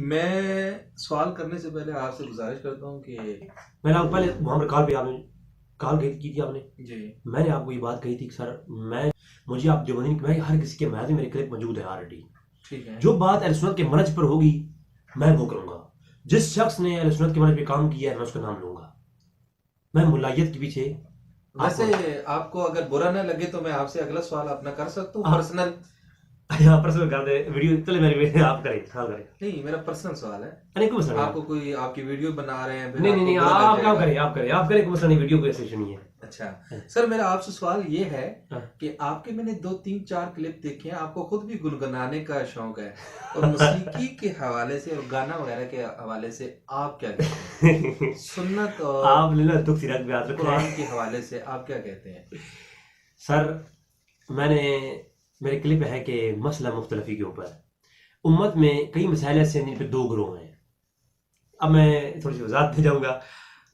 मैं सवाल करने से पहले आपसे गुजारिश करता हूँ कि मैंने आपको पहले वहाँ पर कॉल पे आपने कॉल की थी आपने। जी मैंने आपको ये बात कही थी कि सर मैं मुझे आप जो बनी मैं हर किसी के मैच में मेरे क्लिप मौजूद है ऑलरेडी। ठीक है। जो बात अहले सुन्नत के मनहज पर होगी मैं वो करूंगा। जिस शख्स ने अहले सुन्नत के मनहज पे काम किया है मैं उसका नाम लूंगा। मैं मुलायत के पीछे वैसे आपको आपको अगर बुरा ना लगे तो मैं आपसे अगला सवाल अपना कर सकता हूँ, आप पर्सनल? यहाँ पर्सनल कर दे वीडियो चले मेरी आप करें सवाल करें। नहीं, मेरा पर्सनल सवाल है। नहीं कोई मसला नहीं आपको कोई आपकी वीडियो बना रहे हैं, फिर नहीं नहीं आपको नहीं बुरा लग आप जाएगा। करें कोई मसला नहीं वीडियो कोई ऐसी नहीं है। अच्छा सर, मेरा आपसे सवाल ये है हाँ। कि आपके मैंने 2 3 4 क्लिप देखे हैं, आपको खुद भी गुनगुनाने का शौक है, और मौसीकी के हवाले से और गाना वगैरह के हवाले से आप क्या कहते हैं? सुन्नत और आपने ना दुख सिराग पे हाथ रखा कुरान है के हवाले से आप क्या कहते हैं? सर। मैंने मेरे क्लिप है कि मसला मुख्तलफी के ऊपर उम्मत में कई मसाइल ऐसे हैं जिन पे दो ग्रोह हैं। अब मैं थोड़ी सी वजाहत दे जाऊंगा।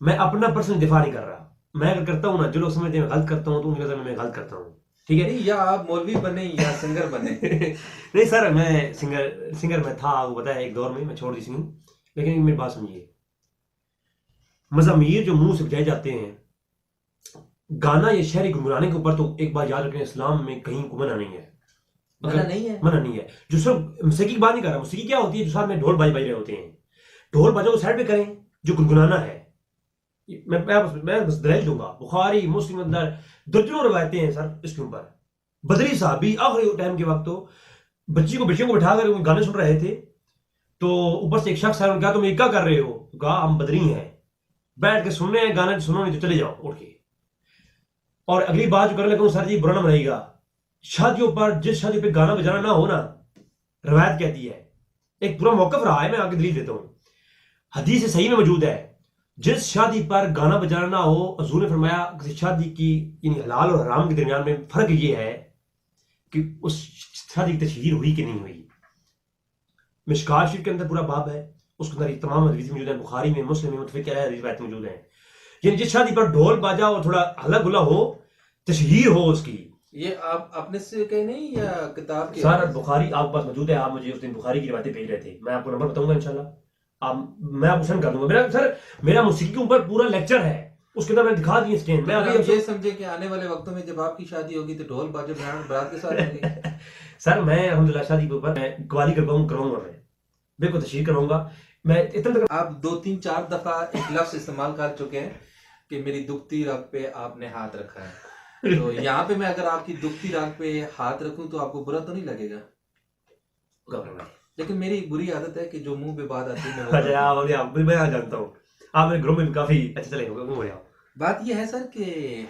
मैं अपना पर्सनल दिफा नहीं कर रहा। मैं अगर करता हूँ ना, जो लोग समझते हैं मैं गलत करता हूँ तो उनकी नजर में मैं गलत करता हूँ, ठीक है। नहीं, या आप मौलवी बने या सिंगर बने। नहीं सर, मैं सिंगर में था, वो पता है एक दौर में मैं छोड़ दी सिंगिंग। लेकिन मेरी बात सुनिए, मज़ामीर जो मुंह से बजाए जाते हैं, गाना या शहरी गुनगुनाने के ऊपर तो एक बात याद रखें, इस्लाम में कहीं को मना नहीं है। मना नहीं है? मना नहीं है। जो सिर्फ मौसीकी की बात नहीं कर रहा, मौसीकी क्या होती है जो साथ में ढोल बज रहे होते हैं, ढोल बजाओ साइड पे करें। जो गुनगुनाना है मैं बस दलील दूंगा, बुखारी मुस्लिम अंदर दर्जनों रवायतें हैं सर इसके ऊपर। बदरी साहबी आखिरी टाइम के वक्त तो बच्चियों को बिठा कर गाने सुन रहे थे, तो ऊपर से एक शख्स है, उन्होंने कहा तुम ये क्या कर रहे हो? कहा हम बदरी हैं, बैठ के सुनने हैं गाने, सुनो नहीं तो चले जाओ उठ के। और अगली बात जो करने लगा, सर जी बुरा ना मनाइएगा, शादियों पर जिस शादी पे गाना बजाना ना हो ना, रवायत कहती है, एक पूरा मौकफ रहा है, मैं आगे दलील देता हूं, हदीस सही में मौजूद है, जिस शादी पर गाना बजाना ना हो, हजूर ने फरमाया किसी शादी की यानी हलाल और हराम के दरमियान में फर्क ये है कि उस शादी की तशहीर हुई कि नहीं हुई। मिशकात शरीफ के अंदर पूरा बाब है, उसके अंदर तमाम हदीस मौजूद है, बुखारी में मुस्लिम में मुतफिक रिवायत मौजूद है। यानी जिस शादी पर ढोल बाजा और थोड़ा हल्ला गुला हो, तशहीर हो उसकी। ये आप अपने से कहे नहीं या किताब के सर हवाले से? बुखारी आपके पास मौजूद है, आप मुझे उस दिन बुखारी की रिवायतें भेज रहे थे, मैं आपको नंबर बताऊंगा इंशाल्लाह। आप मैं आपको सेंड कर दूंगा। मेरा मौसीकी के ऊपर पूरा लेक्चर है, उसके अंदर मैंने दिखा दिए स्टैंड। मैं मतलब अभी ये समझे कि आने वाले वक्तों में जब आपकी शादी होगी तो ढोल बाजे बैंड बारात के साथ होंगे। सर मैं अल्हम्दुलिल्लाह शादी के ऊपर मैं कवाली कराऊंगा, मैं बिल्कुल तशहीर कराऊंगा। मैं इतना तक आप 2 3 4 दफा एक लफ्ज इस्तेमाल कर चुके हैं कि मेरी दुखती रग पे आपने हाथ रखा है, तो यहाँ पे मैं अगर आपकी दुखती रग पे हाथ रखूं तो आपको बुरा तो नहीं लगेगा? लेकिन मेरी बुरी आदत है कि जो मुंह पे बात आती है मैं वो करता हूं। अच्छा आप मैं जानता हूँ, आप मेरे ग्रुप में भी काफी अच्छे चले हो आप। बात यह है सर कि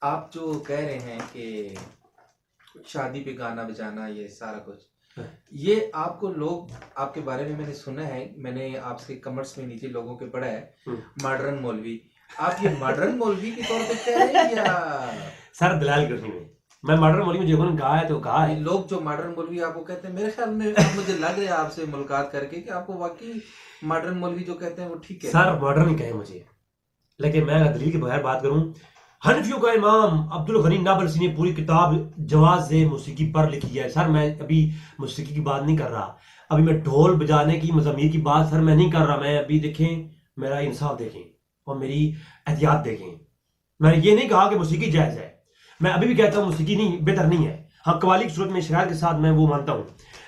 आप जो कह रहे हैं कि शादी पे गाना बजाना ये सारा कुछ, ये आपको लोग आपके बारे में मैंने सुना है, मैंने आपसे कमेंट्स में नीचे लोगों के पढ़ा है मॉडर्न मौलवी। आप ये मॉडर्न मौलवी के तौर पे कह रहे हैं या सर दलाल करनी में मैं मॉडर्न मौलवी में जो उन्होंने कहा है तो कहा ये है। लोग जो मॉडर्न मौलवी आपको कहते हैं, मेरे ख्याल में अब मुझे लग रहा है आपसे मुलाकात करके कि आपको वाकई मॉडर्न मौलवी जो कहते हैं वो ठीक है। सर मॉडर्न ही कहे मुझे, लेकिन मैं अगर दलील के बगैर बात करूं, हनफियों का इमाम अब्दुल गनी नाबलसी ने पूरी किताब जवाज मौसीकी पर लिखी है। सर मैं अभी मौसीकी की बात नहीं कर रहा, अभी मैं ढोल बजाने की मज़ामीर की बात सर मैं नहीं कर रहा। मैं अभी देखें, मेरा इंसाफ देखें और मेरी एहतियात देखें। मैंने ये नहीं कहा कि मौसीकी जायज़ है, मैं अभी भी कहता हूँ मौसीकी नहीं बेहतर नहीं है। हाँ कवाली की सूरत में शरार के साथ मैं वो मानता हूँ,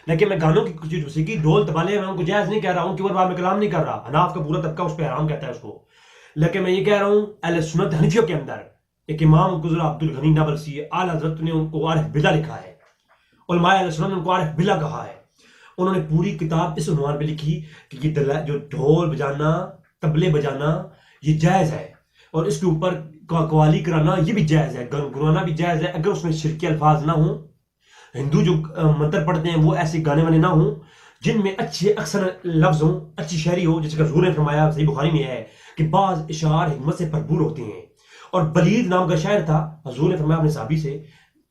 लेकिन मैं गानों की कुछ मौसीकी ढोल तबाले मैं उनको जायज़ नहीं कह रहा, उनके ऊपर मैं कलाम नहीं कर रहा। हनाफ का पूरा तबका उस पर हराम कहता है उसको। लेकिन मैं ये कह रहा हूँ अहले सुन्नत हनीफियों के अंदर एक इमाम गुज़रा अब्दुल गनी नाबलसी आला हज़रत ने उनको आरिफ बिला लिखा है, उलमाए अहले सुन्नत ने उनको आरिफ बिला कहा है। उन्होंने पूरी किताब इस उन्वान पे लिखी कि ये जो ढोल बजाना तबले बजाना ये जायज़ है, और इसके ऊपर कवाली कराना ये भी जायज़ है, गुनगुनाना भी जायज़ है, अगर उसमें शिरकी अल्फाज ना हो। हिंदू जो मंत्र पढ़ते हैं वो ऐसे गाने वाने ना हो जिनमें अच्छे अक्सर लफ्ज हो, अच्छी शायरी हो, जैसे हजूर ने फरमाया सही बुखारी में है कि बाज इशार हिकमत से भरपूर होते हैं। और बलीद नाम का शायर था, हजूर ने फरमाया अपने साहबी से,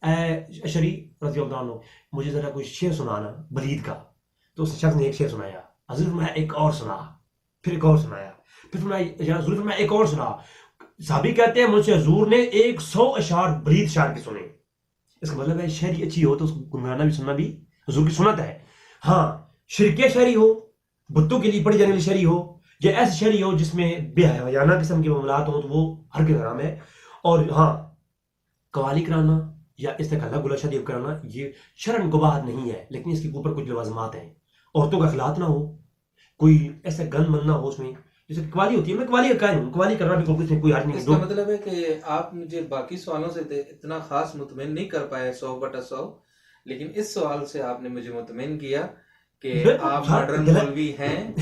अशरी रज़ी अल्लाह अन्हु मुझे जरा कोई शेर सुनाना बलीद का। तो उस शख्स ने एक शेर सुनाया, हजूर फरमाया एक और सुना, फिर एक और सुनाया, फिर फरमाया हजूर फरमाया एक और सुना। साहबी कहते हैं मुझसे हजूर ने 100 अशार बलीद शायर के सुने। इसका मतलब है शायरी अच्छी हो तो उसको गुनगुनाना भी सुनना भी हजूर की सुन्नत है। हाँ शिरकिया शायरी हो, बुतों के लिए पढ़ी जाने वाली शरी हो या ऐसी शरी हो जिसमें बेहयाना किस्म के मामलात हो, तो वो हर के हराम है। और हाँ, कवाली कराना या इस तरह का अल्लाह गुला शादी कराना ये शरन गुबाह नहीं है, लेकिन इसके ऊपर कुछ लवाजमात हैं। औरतों का अखलात ना हो, कोई ऐसा गंद मन ना हो उसमें, जैसे कवाली होती है। मैं कवाली का कायम हूँ, कवाली करना भी कुछ कोई हर्ज नहीं है। इसका मतलब है कि आप मुझे बाकी सवालों से इतना खास मुतमिन नहीं कर पाए 100/100, लेकिन इस सवाल से आपने मुझे मुतमिन किया कि बिल्कुल, आप सर, मॉडर्न गलत- मौलवी हैं,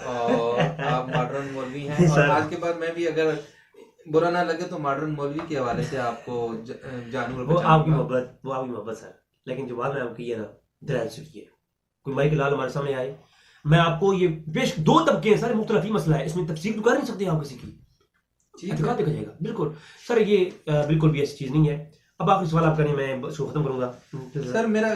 और आप मॉडर्न मौलवी हैं। नहीं, और सर। आज के बाद मैं भी अगर बुरा ना लगे तो मॉडर्न मौलवी के हवाले से आपको जानवर वो आपकी बचाऊंगा। मोहब्बत, वो आपकी मोहब्बत सर। लेकिन जो बात मैं आपको की है ना, दलाल से की है। कोई माइक लाल हमारे सामने आए, मैं आपको ये बेश दो तबके हैं सर, मुख्तलिफ ही मसला है, इसमें तफसील तो कर नहीं सकते आप किसी की, ठीक एतकाद है। देखा जाएगा। बिल्कुल सर, ये बिल्कुल भी ऐसी चीज नहीं है। अब आखिरी सवाल आप करें, मैं इसको खत्म करूंगा सर मेरा